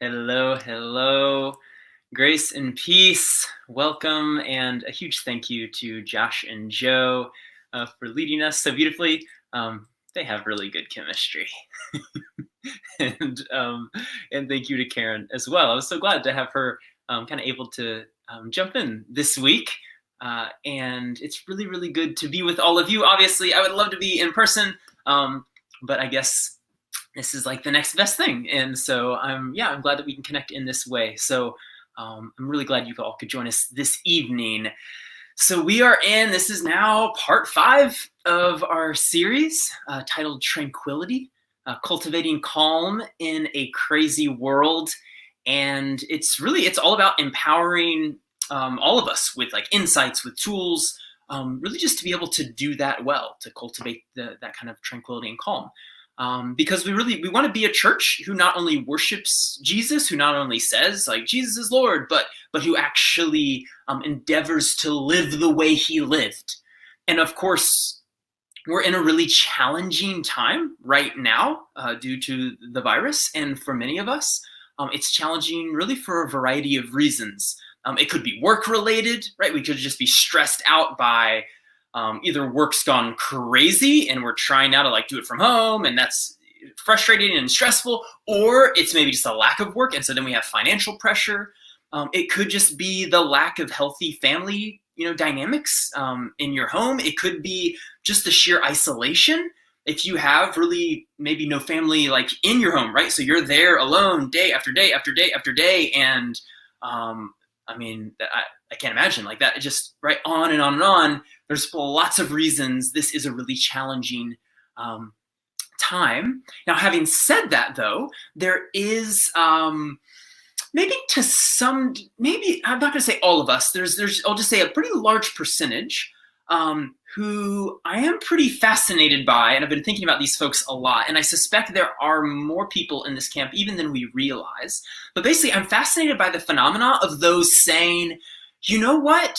Hello, hello. Grace and peace. Welcome, and a huge thank you to Josh and Joe for leading us so beautifully. They have really good chemistry. and and thank you to Karen as well. I was so glad to have her kind of able to jump in this week. And it's really, really good to be with all of you. Obviously, I would love to be in person, but I guess this is like the next best thing. And so I'm glad that we can connect in this way. So I'm really glad you all could join us this evening. So this is now part 5 of our series titled Tranquility, Cultivating Calm in a Crazy World. And it's all about empowering all of us with like insights, with tools, really just to be able to do that well, to cultivate that kind of tranquility and calm. Because we want to be a church who not only worships Jesus, who not only says like Jesus is Lord, but who actually endeavors to live the way he lived. And of course, we're in a really challenging time right now due to the virus. And for many of us, it's challenging really for a variety of reasons. It could be work related, right? We could just be stressed out by either work's gone crazy and we're trying now to like do it from home and that's frustrating and stressful, or it's maybe just a lack of work. And so then we have financial pressure. It could just be the lack of healthy family, dynamics in your home. It could be just the sheer isolation. If you have really maybe no family like in your home, right? So you're there alone day after day after day after day. And I can't imagine like that, just right on and on and on. There's lots of reasons this is a really challenging time. Now, having said that, though, there is maybe I'm not going to say all of us. I'll just say a pretty large percentage who I am pretty fascinated by, and I've been thinking about these folks a lot, and I suspect there are more people in this camp even than we realize. But basically, I'm fascinated by the phenomena of those saying, you know what?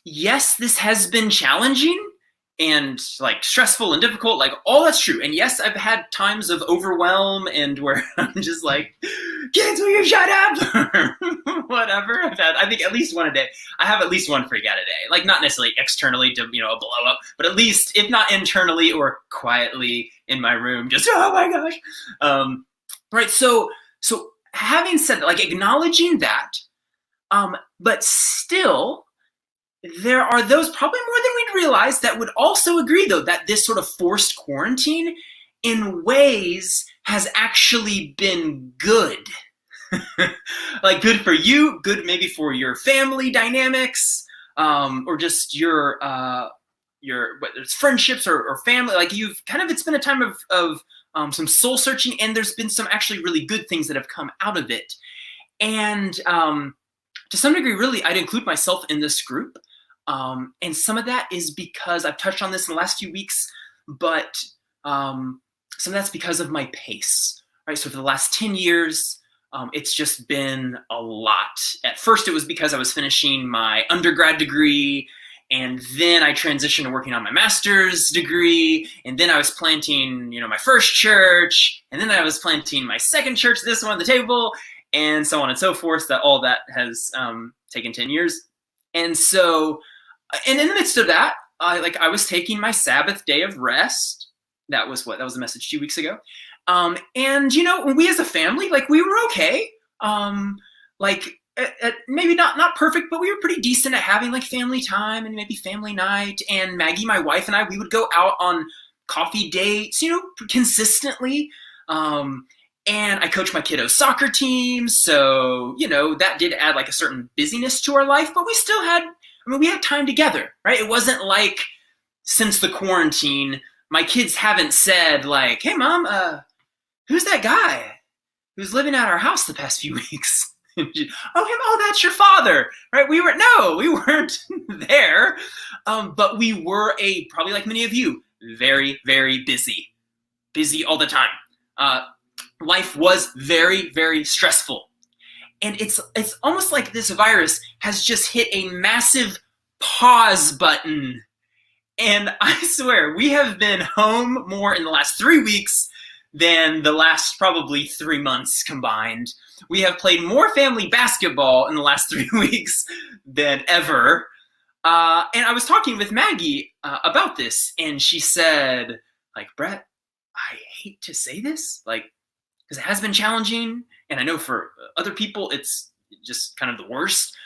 Yes, this has been challenging and like stressful and difficult, like all that's true. And yes, I've had times of overwhelm and where I'm just like, kids, will you shut up? Whatever. I think at least one a day. I have at least one freak out a day. Like not necessarily externally to, a blow up, but at least if not internally or quietly in my room, just, oh my gosh. Right. So having said that, like acknowledging that, but still, there are those probably more than we'd realize that would also agree, though, that this sort of forced quarantine in ways has actually been good. Like good for you, good maybe for your family dynamics, or just your whether it's friendships or family. Like it's been a time of some soul searching, and there's been some actually really good things that have come out of it. And to some degree, really, I'd include myself in this group. And some of that is because I've touched on this in the last few weeks, but some of that's because of my pace, right? So for the last 10 years, it's just been a lot. At first, it was because I was finishing my undergrad degree, and then I transitioned to working on my master's degree, and then I was planting, my first church, and then I was planting my second church, this one on the table, and so on and so forth. That all that has taken 10 years. And so, and in the midst of that, I was taking my Sabbath day of rest. That was the message 2 weeks ago. And we as a family, like we were okay. Maybe not perfect, but we were pretty decent at having like family time and maybe family night. And Maggie, my wife, and I, we would go out on coffee dates, consistently. And I coach my kiddos' soccer teams. So, that did add like a certain busyness to our life, but we still we had time together, right? It wasn't like since the quarantine, my kids haven't said like, hey mom, who's that guy who's living at our house the past few weeks? Oh, that's your father, right? We weren't there. But we were probably like many of you, very, very busy all the time. Life was very, very stressful. And it's almost like this virus has just hit a massive pause button. And I swear, we have been home more in the last 3 weeks than the last probably 3 months combined. We have played more family basketball in the last 3 weeks than ever. And I was talking with Maggie about this, and she said, like, Brett, I hate to say this, like, because it has been challenging, and I know for other people it's just kind of the worst,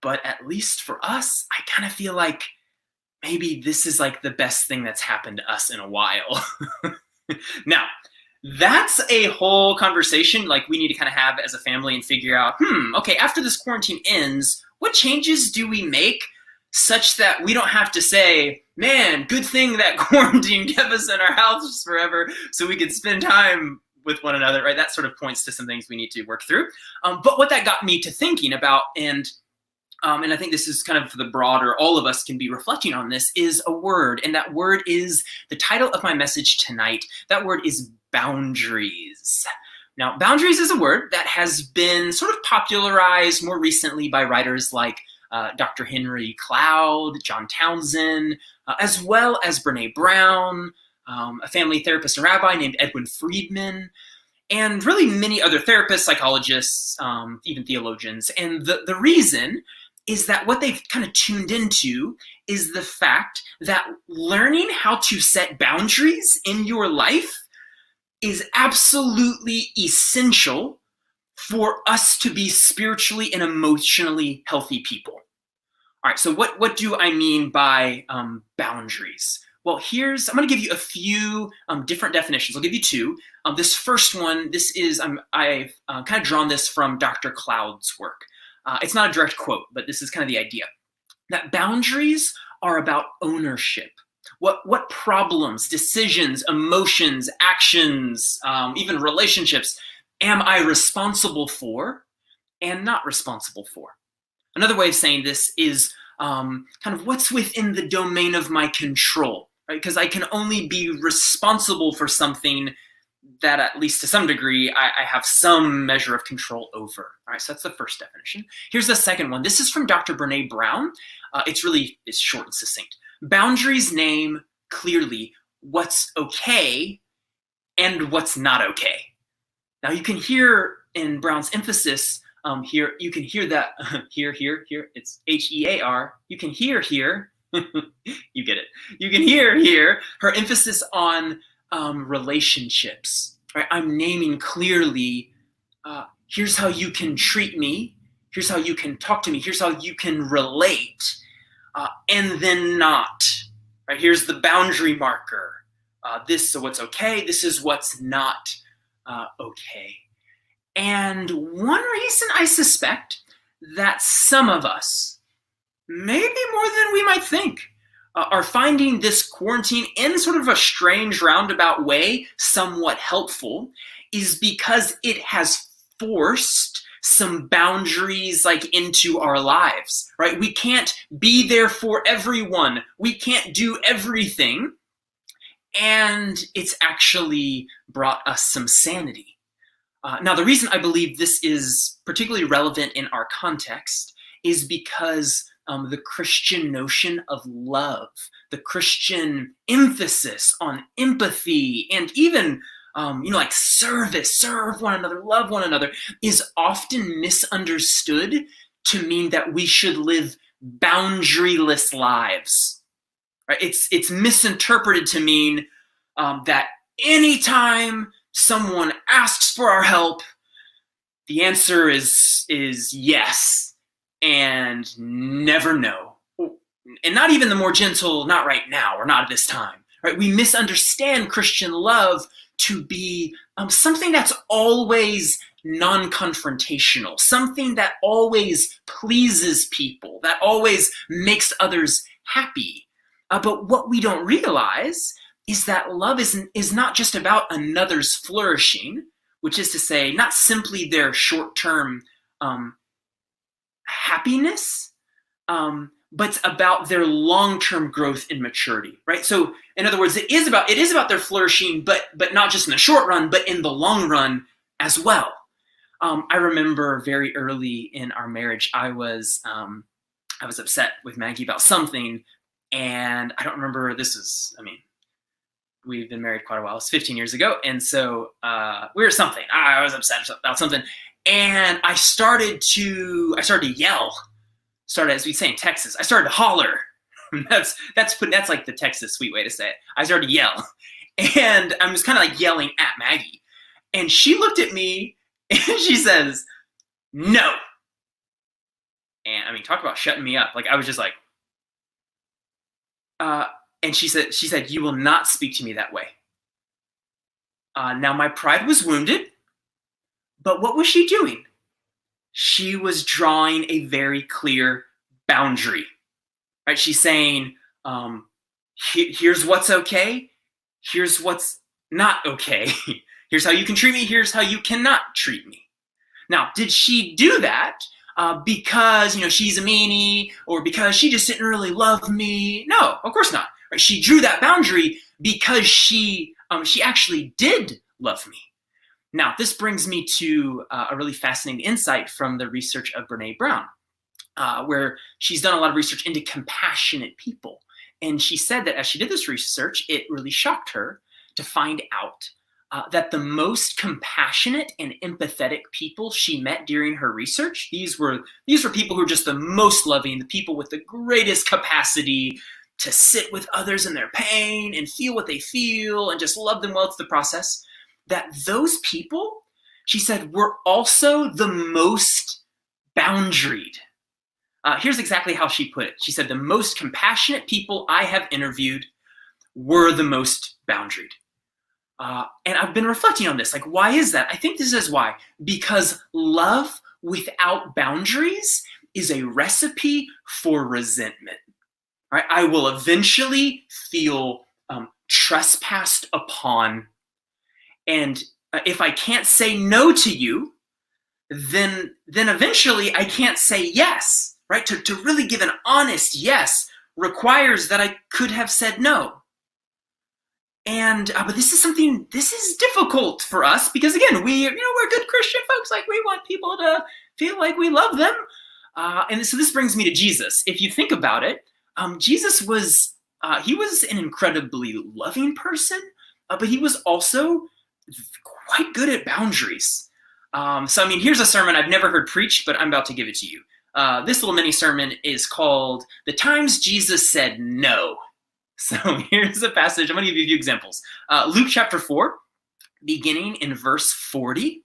but at least for us, I kind of feel like maybe this is like the best thing that's happened to us in a while. Now, that's a whole conversation like we need to kind of have as a family and figure out, okay, after this quarantine ends, what changes do we make such that we don't have to say, man, good thing that quarantine kept us in our house forever so we could spend time with one another, right? That sort of points to some things we need to work through. But what that got me to thinking about, and I think this is kind of the broader, all of us can be reflecting on this, is a word. And that word is the title of my message tonight. That word is boundaries. Now, boundaries is a word that has been sort of popularized more recently by writers like Dr. Henry Cloud, John Townsend, as well as Brene Brown, a family therapist and rabbi named Edwin Friedman, and really many other therapists, psychologists, even theologians. And the reason is that what they've kind of tuned into is the fact that learning how to set boundaries in your life is absolutely essential for us to be spiritually and emotionally healthy people. All right, so what do I mean by boundaries? Well, I'm going to give you a few different definitions. I'll give you two. This first one, I've kind of drawn this from Dr. Cloud's work. It's not a direct quote, but this is kind of the idea. That boundaries are about ownership. What problems, decisions, emotions, actions, even relationships am I responsible for and not responsible for? Another way of saying this is kind of what's within the domain of my control, right? Because I can only be responsible for something that, at least to some degree, I have some measure of control over. All right, so that's the first definition. Here's the second one. This is from Dr. Brene Brown. It's short and succinct. Boundaries name clearly what's okay and what's not okay. Now you can hear in Brown's emphasis here, you can hear that here, it's H-E-A-R. You can hear here, you get it. You can hear here her emphasis on relationships, right? I'm naming clearly, here's how you can treat me, here's how you can talk to me, here's how you can relate, and then not, right? Here's the boundary marker. This is what's okay, this is what's not okay. And one reason I suspect that some of us, maybe more than we might think, are finding this quarantine in sort of a strange roundabout way somewhat helpful is because it has forced some boundaries like into our lives, right? We can't be there for everyone. We can't do everything. And it's actually brought us some sanity. Now, the reason I believe this is particularly relevant in our context is because the Christian notion of love, the Christian emphasis on empathy, and even like service, serve one another, love one another, is often misunderstood to mean that we should live boundaryless lives. Right? It's misinterpreted to mean that anytime someone asks for our help, the answer is yes and never no. And not even the more gentle, not right now or not at this time. Right? We misunderstand Christian love to be something that's always non-confrontational, something that always pleases people, that always makes others happy. But what we don't realize is that love is not just about another's flourishing, which is to say, not simply their short-term happiness, but it's about their long-term growth and maturity, right? So, in other words, it is about their flourishing, but not just in the short run, but in the long run as well. I remember very early in our marriage, I was upset with Maggie about something, and I don't remember. we've been married quite a while. It's 15 years ago. And so we were something. I was upset about something. And I started to yell. As we say in Texas, I started to holler. That's like the Texas sweet way to say it. I started to yell. And I was kind of like yelling at Maggie. And she looked at me and she says, "No." And I mean, talk about shutting me up. Like, I was just like, and she said, "You will not speak to me that way." Now, my pride was wounded, but what was she doing? She was drawing a very clear boundary, right? She's saying, here's what's okay. Here's what's not okay. Here's how you can treat me. Here's how you cannot treat me. Now, did she do that because, she's a meanie, or because she just didn't really love me? No, of course not. Right? She drew that boundary because she actually did love me. Now, this brings me to a really fascinating insight from the research of Brene Brown, where she's done a lot of research into compassionate people. And she said that as she did this research, it really shocked her to find out that the most compassionate and empathetic people she met during her research, these were people who were just the most loving, the people with the greatest capacity to sit with others in their pain and feel what they feel and just love them well through the process, that those people, she said, were also the most boundaried. Here's exactly how she put it. She said, the most compassionate people I have interviewed were the most boundaried. And I've been reflecting on this. Like, why is that? I think this is why. Because love without boundaries is a recipe for resentment. Right? I will eventually feel trespassed upon. And if I can't say no to you, then eventually I can't say yes. Right? To really give an honest yes requires that I could have said no. And but this is difficult for us because, again, we're good Christian folks. Like, we want people to feel like we love them. And so this brings me to Jesus. If you think about it, Jesus was an incredibly loving person, but he was also quite good at boundaries. So, I mean, here's a sermon I've never heard preached, but I'm about to give it to you. This little mini sermon is called "The Times Jesus Said No." So here's a passage. I'm going to give you a few examples. Luke chapter 4, beginning in verse 40.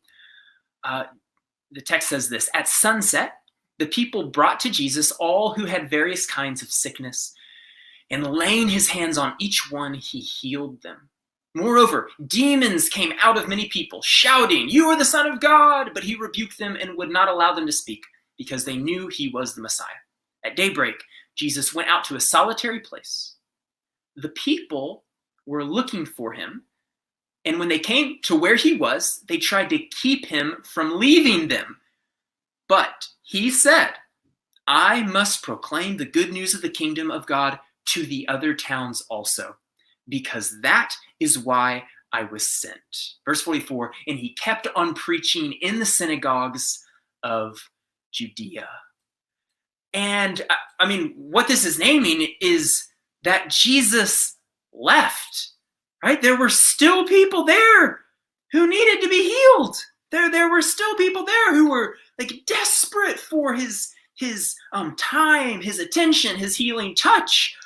The text says this: "At sunset, the people brought to Jesus all who had various kinds of sickness, and laying his hands on each one, he healed them. Moreover, demons came out of many people, shouting, 'You are the Son of God!' But he rebuked them and would not allow them to speak, because they knew he was the Messiah. At daybreak, Jesus went out to a solitary place. The people were looking for him, and when they came to where he was, they tried to keep him from leaving them. But he said, 'I must proclaim the good news of the kingdom of God to the other towns also, because that is why I was sent.'" Verse 44, "And he kept on preaching in the synagogues of Judea." And I mean, what this is naming is that Jesus left, right? There were still people there who needed to be healed. There were still people there who were like desperate for his time, his attention, his healing touch.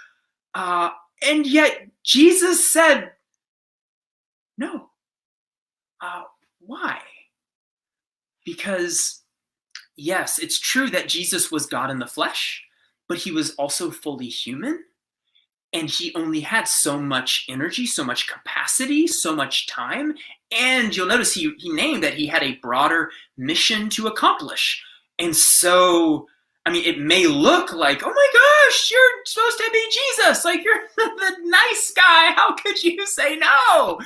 And yet Jesus said, no. Why? Because yes, it's true that Jesus was God in the flesh, but he was also fully human. And he only had so much energy, so much capacity, so much time. And you'll notice he named that he had a broader mission to accomplish. And so, I mean, it may look like, oh my gosh, you're supposed to be Jesus. Like, you're the nice guy. How could you say no?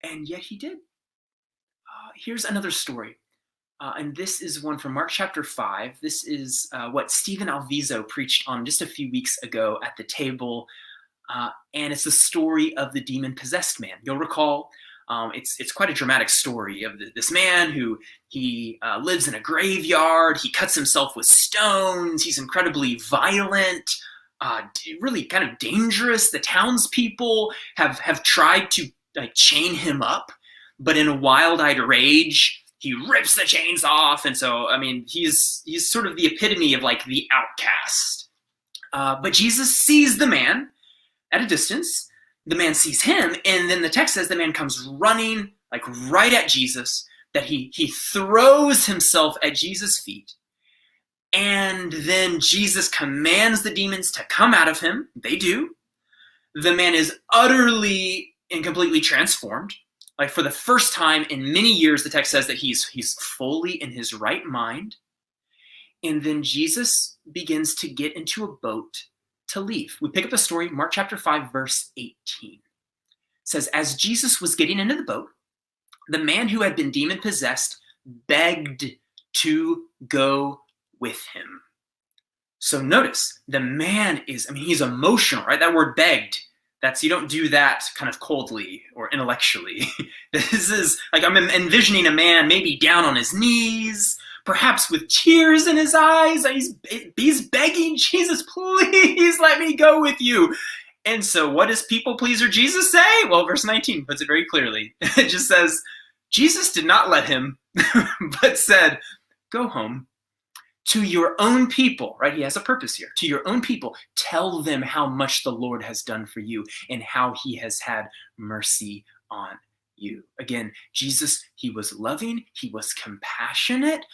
And yet he did. Here's another story. And this is one from Mark chapter 5. This is what Stephen Alviso preached on just a few weeks ago at the table. And it's the story of the demon-possessed man. You'll recall, it's quite a dramatic story of this man who he lives in a graveyard. He cuts himself with stones. He's incredibly violent. really kind of dangerous. The townspeople have tried to like chain him up, but in a wild-eyed rage, he rips the chains off. And so, I mean, he's sort of the epitome of like the outcast. But Jesus sees the man at a distance. The man sees him, and then the text says the man comes running like right at Jesus, that he throws himself at Jesus' feet. And then Jesus commands the demons to come out of him. They do. The man is utterly and completely transformed. Like for the first time in many years, the text says that he's fully in his right mind. And then Jesus begins to get into a boat to leave. We pick up the story, Mark chapter 5, verse 18. It says, as Jesus was getting into the boat, the man who had been demon-possessed begged to go with him. So notice, the man he's emotional, right? That word begged, you don't do that kind of coldly or intellectually. This is like, I'm envisioning a man maybe down on his knees, perhaps with tears in his eyes. He's begging Jesus, please let me go with you. And so what does people pleaser Jesus say? Well, verse 19 puts it very clearly. It just says, Jesus did not let him, but said, go home to your own people, right? He has a purpose here. To your own people, tell them how much the Lord has done for you and how he has had mercy on you. Again, Jesus, he was loving, he was compassionate,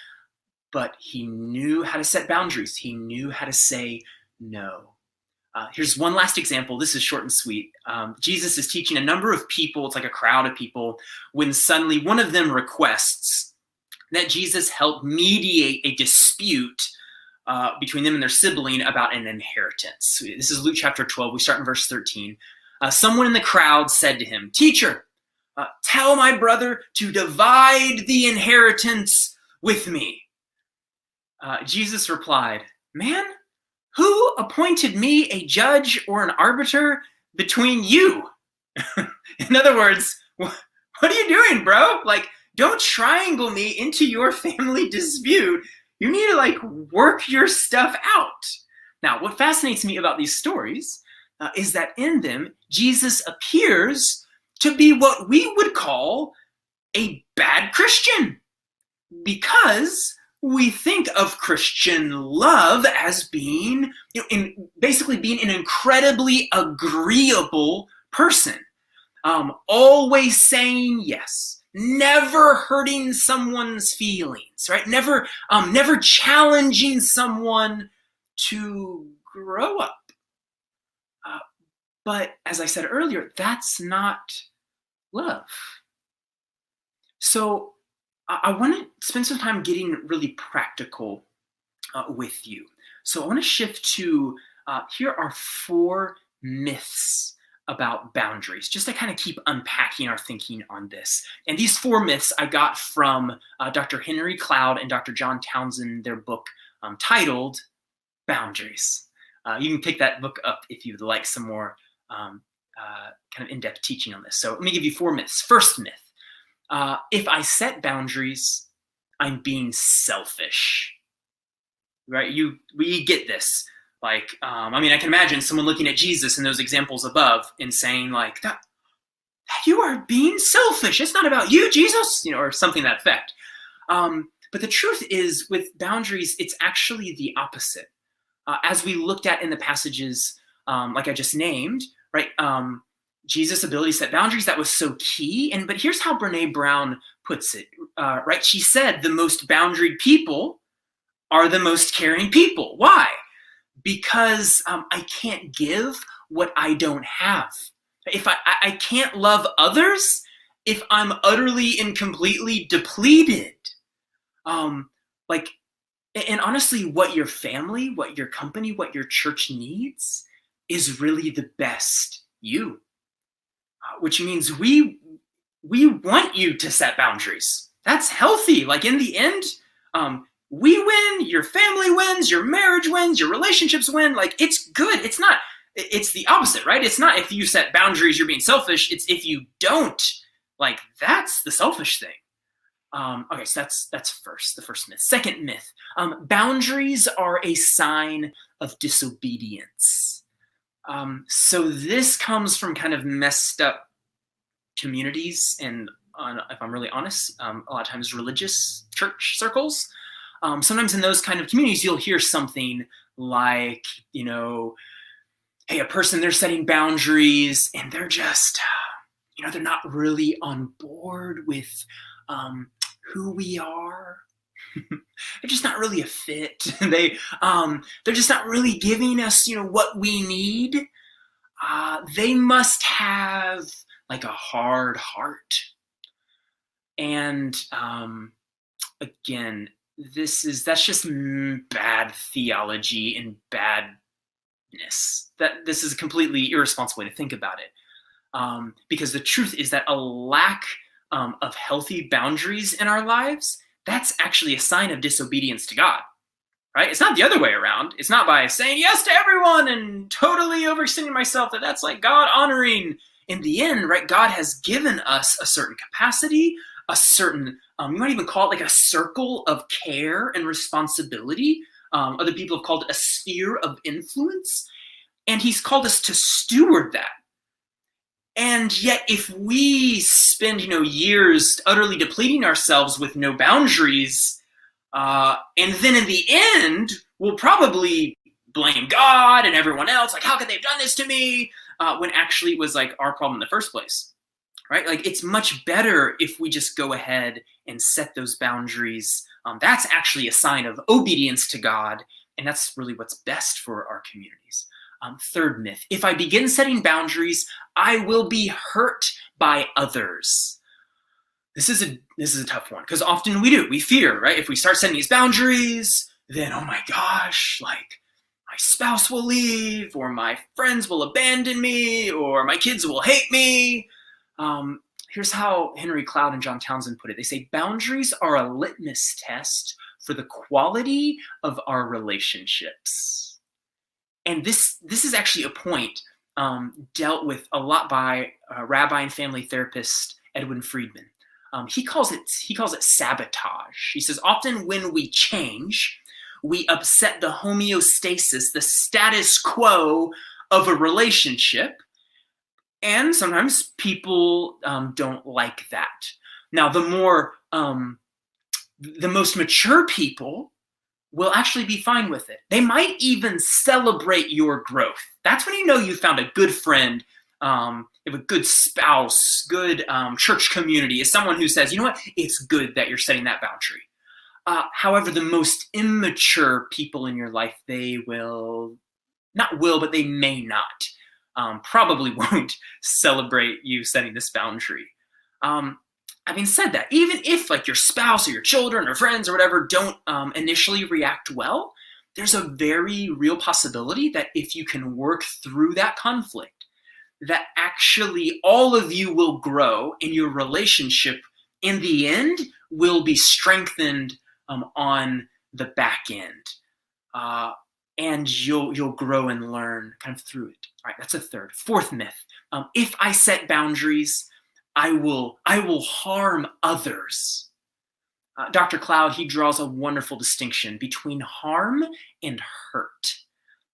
but he knew how to set boundaries. He knew how to say no. Here's one last example. This is short and sweet. Jesus is teaching a number of people. It's like a crowd of people, when suddenly one of them requests that Jesus help mediate a dispute between them and their sibling about an inheritance. This is Luke chapter 12. We start in verse 13. Someone in the crowd said to him, teacher, tell my brother to divide the inheritance with me. Jesus replied, man, who appointed me a judge or an arbiter between you? In other words, what are you doing, bro? Like, don't triangle me into your family dispute. You need to like work your stuff out. Now, what fascinates me about these stories is that in them, Jesus appears to be what we would call a bad Christian, because we think of Christian love as being, basically being an incredibly agreeable person, always saying yes, never hurting someone's feelings, right? Never challenging someone to grow up. But as I said earlier, that's not love. So I want to spend some time getting really practical with you. So I want to shift to, here are 4 myths about boundaries, just to kind of keep unpacking our thinking on this. And these 4 myths I got from Dr. Henry Cloud and Dr. John Townsend, their book titled Boundaries. You can pick that book up if you would like some more kind of in-depth teaching on this. So let me give you 4 myths. First myth. If I set boundaries, I'm being selfish, right? We get this. Like, I can imagine someone looking at Jesus in those examples above and saying like, that you are being selfish. It's not about you, Jesus, or something to that effect. But the truth is, with boundaries, it's actually the opposite. As we looked at in the passages, like I just named, right? Jesus' ability to set boundaries, that was so key. But here's how Brene Brown puts it, right? She said the most boundaried people are the most caring people. Why? Because I can't give what I don't have. If I can't love others if I'm utterly and completely depleted. And honestly, what your family, what your company, what your church needs is really the best you. Which means we want you to set boundaries. That's healthy. Like in the end, we win, your family wins, your marriage wins, your relationships win. Like it's good. It's the opposite, right? It's not if you set boundaries, you're being selfish. It's if you don't, like that's the selfish thing. Okay, so that's the first myth. Second myth, boundaries are a sign of disobedience. So this comes from kind of messed up communities and, if I'm really honest, a lot of times religious church circles. Sometimes in those kind of communities, you'll hear something like, hey, a person, they're setting boundaries and they're just, they're not really on board with who we are. They're just not really a fit. They're just not really giving us, what we need. They must have like a hard heart. And again, that's just bad theology and badness. That this is a completely irresponsible way to think about it. Because the truth is that a lack of healthy boundaries in our lives, that's actually a sign of disobedience to God, right? It's not the other way around. It's not by saying yes to everyone and totally overextending myself that's like God honoring. In the end, right, God has given us a certain capacity, a certain, you might even call it like a circle of care and responsibility. Other people have called it a sphere of influence. And he's called us to steward that. And yet, if we spend, years utterly depleting ourselves with no boundaries, and then in the end, we'll probably blame God and everyone else, like, how could they have done this to me? When actually it was like our problem in the first place, right? Like, it's much better if we just go ahead and set those boundaries. That's actually a sign of obedience to God, and that's really what's best for our communities. Third myth, if I begin setting boundaries, I will be hurt by others. This is a tough one, because often we fear, right? If we start setting these boundaries, then, oh my gosh, like my spouse will leave, or my friends will abandon me, or my kids will hate me. Here's how Henry Cloud and John Townsend put it. They say, boundaries are a litmus test for the quality of our relationships. And this is actually a point dealt with a lot by rabbi and family therapist Edwin Friedman. He calls it sabotage. He says, often when we change, we upset the homeostasis, the status quo of a relationship, and sometimes people don't like that. Now, the most mature people will actually be fine with it. They might even celebrate your growth. That's when you know you found a good friend, you have a good spouse, good church community, is someone who says, you know what, it's good that you're setting that boundary. However, the most immature people in your life, they may not, probably won't celebrate you setting this boundary. Having said that, even if like your spouse or your children or friends or whatever don't initially react well, there's a very real possibility that if you can work through that conflict, that actually all of you will grow and your relationship in the end will be strengthened on the back end. And you'll grow and learn kind of through it. All right, that's a third. Fourth myth, if I set boundaries, I will harm others. Dr. Cloud, he draws a wonderful distinction between harm and hurt.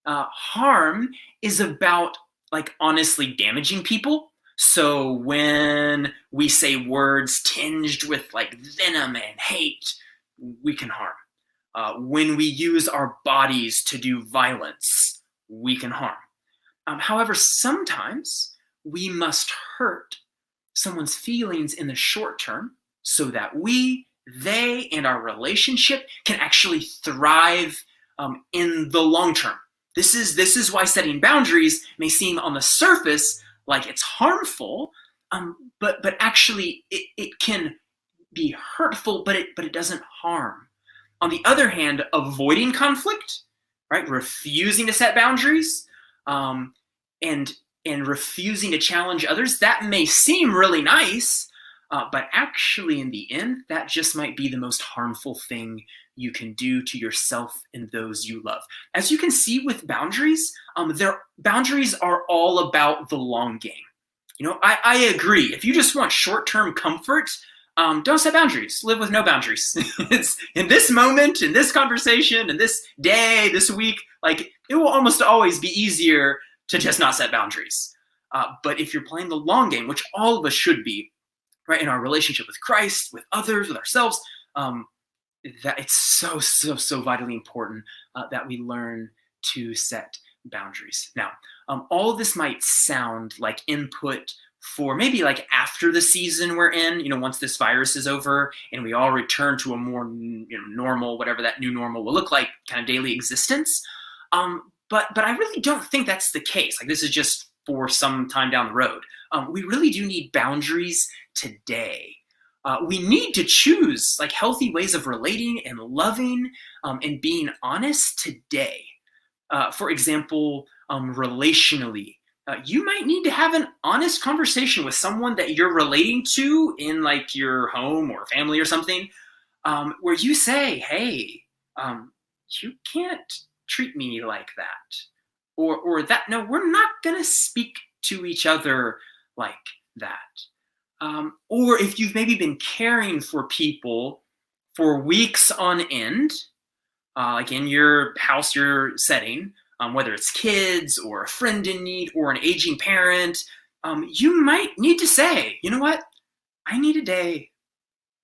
Harm is about like honestly damaging people. So when we say words tinged with like venom and hate, we can harm. When we use our bodies to do violence, we can harm. However, sometimes we must hurt someone's feelings in the short term so that they, and our relationship can actually thrive in the long term. This is why setting boundaries may seem on the surface like it's harmful, but actually it can be hurtful, but it doesn't harm. On the other hand, avoiding conflict, right, refusing to set boundaries, and refusing to challenge others, that may seem really nice, but actually in the end, that just might be the most harmful thing you can do to yourself and those you love. As you can see with boundaries, boundaries are all about the long game. I agree. If you just want short-term comfort, Don't set boundaries. Live with no boundaries. It's in this moment, in this conversation, in this day, this week, like it will almost always be easier to just not set boundaries. But if you're playing the long game, which all of us should be, right, in our relationship with Christ, with others, with ourselves, that it's so vitally important that we learn to set boundaries. Now, all of this might sound like input for maybe like after the season we're in, once this virus is over and we all return to a more normal, whatever that new normal will look like, kind of daily existence. But I really don't think that's the case. Like this is just for some time down the road. We really do need boundaries today. We need to choose like healthy ways of relating and loving and being honest today. For example, relationally, you might need to have an honest conversation with someone that you're relating to in like your home or family or something, where you say, hey, you can't treat me like that. Or that, no, we're not going to speak to each other like that. Or if you've maybe been caring for people for weeks on end, like in your house you're setting, whether it's kids or a friend in need or an aging parent, you might need to say, you know what, I need a day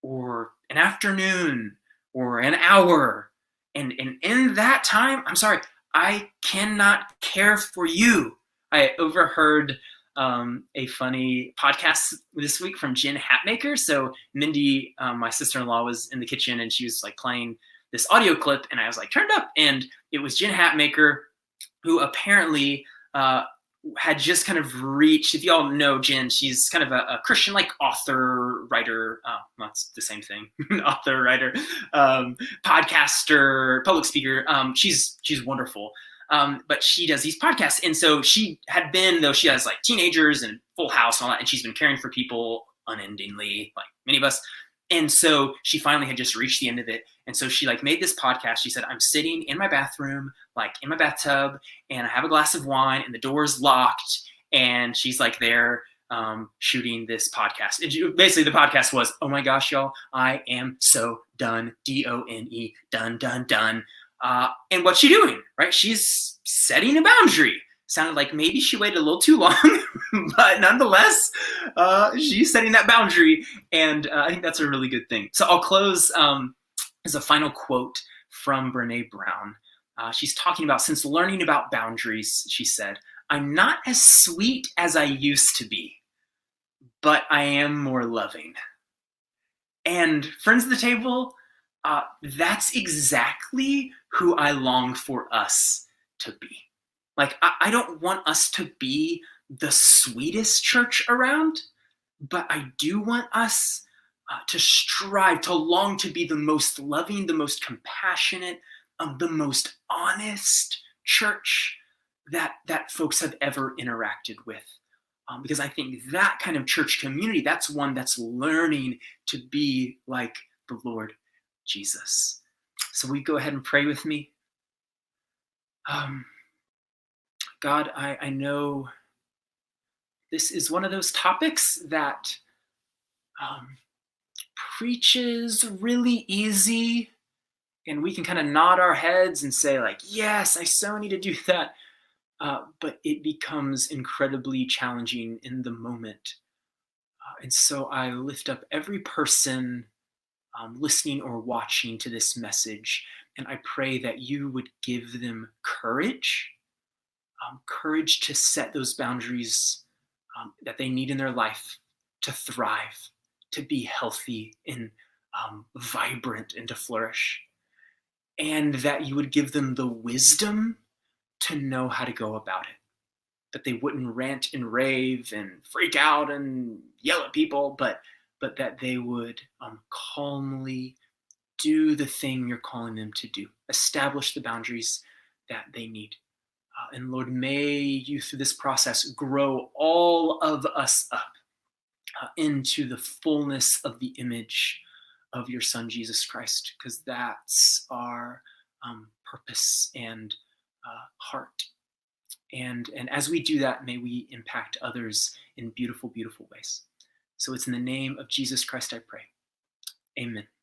or an afternoon or an hour. And in that time, I'm sorry, I cannot care for you. I overheard a funny podcast this week from Jen Hatmaker. So Mindy, my sister-in-law, was in the kitchen and she was like playing this audio clip, and I was like turned up, and it was Jen Hatmaker, who apparently had just kind of reached, if y'all know Jen, she's kind of a Christian like author, writer, that's the same thing, author, writer, podcaster, public speaker. She's wonderful. But she does these podcasts. And so she had been, though she has like teenagers and full house and all that, and she's been caring for people unendingly, like many of us. And so she finally had just reached the end of it. And so she like made this podcast. She said, I'm sitting in my bathroom, like in my bathtub, and I have a glass of wine and the door's locked. And she's like there shooting this podcast. Basically the podcast was, oh my gosh, y'all, I am so done. D-O-N-E, done. And what's she doing, right? She's setting a boundary. Sounded like maybe she waited a little too long, but nonetheless, she's setting that boundary, and I think that's a really good thing. So I'll close as a final quote from Brene Brown. She's talking about, since learning about boundaries, she said, I'm not as sweet as I used to be, but I am more loving. And friends at the table, that's exactly who I long for us to be. Like, I don't want us to be the sweetest church around, but I do want us to strive, to long to be the most loving, the most compassionate, the most honest church that folks have ever interacted with. Because I think that kind of church community, that's one that's learning to be like the Lord Jesus. So we go ahead and pray with me. God, I know this is one of those topics that preaches really easy, and we can kind of nod our heads and say like, yes, I so need to do that. But it becomes incredibly challenging in the moment. And so I lift up every person listening or watching to this message, and I pray that you would give them courage, courage to set those boundaries that they need in their life to thrive, to be healthy and vibrant and to flourish, and that you would give them the wisdom to know how to go about it, that they wouldn't rant and rave and freak out and yell at people, but that they would calmly do the thing you're calling them to do, establish the boundaries that they need. And Lord, may you through this process grow all of us up into the fullness of the image of your Son, Jesus Christ, because that's our purpose and heart. And as we do that, may we impact others in beautiful, beautiful ways. So it's in the name of Jesus Christ I pray. Amen.